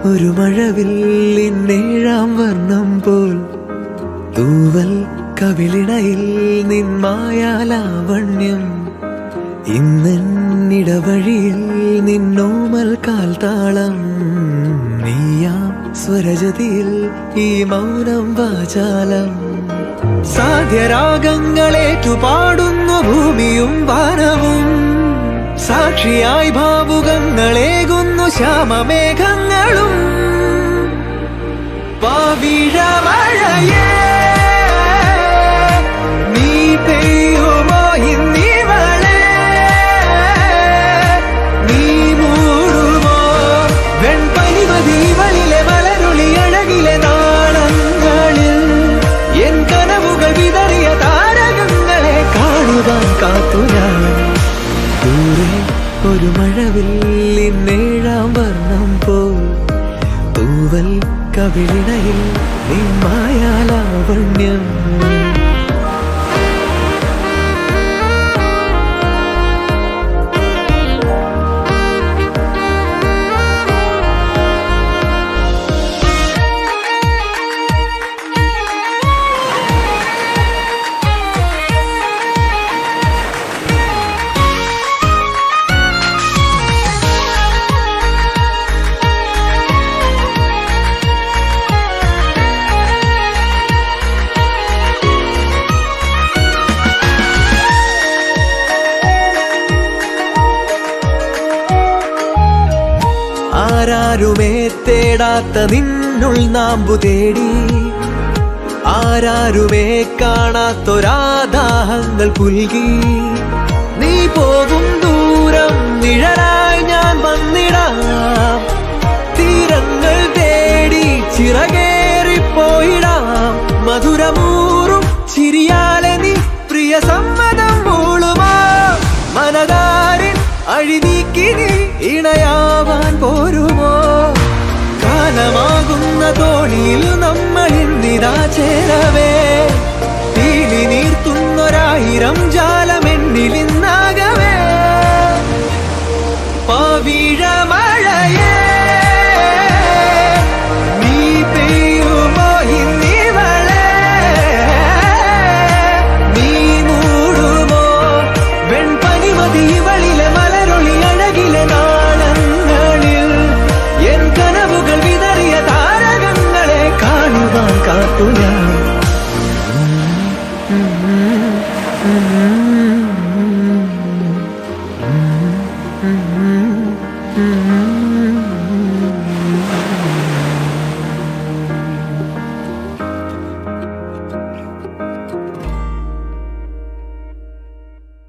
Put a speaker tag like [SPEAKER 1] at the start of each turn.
[SPEAKER 1] ഒരു മഴവില്ലിന്നേഴാം വർണ്ണം പോൽ തൂവൽ കവിളിണയിൽ നിന്മായാലാവണ്യം ഇന്നിടവഴിയിൽ നിന്നോമൽ കാൽത്താളം നീയാം സ്വരജതിയിൽ ഈ മൗനം വാചാലം സാധ്യരാഗങ്ങളേറ്റുപാടുന്നു ഭൂമിയും വാനവും സാക്ഷിയായി ഭാവുകങ്ങളേകുന്നു ശ്യാമമേഘങ്ങളും പവിഴമഴയേ നീ പെയ്യുമോ ഇന്നിവളെ നീ മൂടുമോ വെൺപനിമതിവളിലെ മലരുളി അഴകിലെ നാളങ്ങളിൽ എൻ കനവുകൾ വിതറിയ താരകങ്ങളെ കാണുവാൻ കാത്തു ഞാൻ ദൂരെ ഒരു മഴവില്ലിന്നേഴാം വർണ്ണം പോൽ തൂവൽ കവിളിണയിൽ നിന്മായാലാവണ്യം ആരാരുമേ തേടാത്ത നിന്നുൾ നാമ്പു തേടി ആരാരുമേ കാണാത്തൊരാദാഹങ്ങൾ പുൽകി നീ പോകും ദൂരം നിഴലായി ഞാൻ വന്നിടാം തീരങ്ങൾ തേടി ചിറകേറിപ്പോയിടാം മധുരമൂറും ചിരിയാലെ നീ പ്രിയ സമ്മതം മൂളുമാ മനതാരിൻ അഴിനീക്കി നീ ഇണയാവാൻ പോരുമോ കാലമാകുന്ന തോണിയിൽ നമ്മൾ ഇന്നിതാ ചേരവേ തീലി നീർത്തുന്നൊരായിരം ജാലമെന്നിലിന്നാകവേ പവിഴമഴയേ നീ പെയ്യുമോ ഇന്നിവളെ നീ മൂടുമോ വെൺപനിമതിവളിലെ മലരൊളി അഴകിലെ നാളങ്ങളിൽ എൻ കനവുകൾ വിതറിയ താരകങ്ങളെ കാണുവാൻ കാത്തു ഞാൻ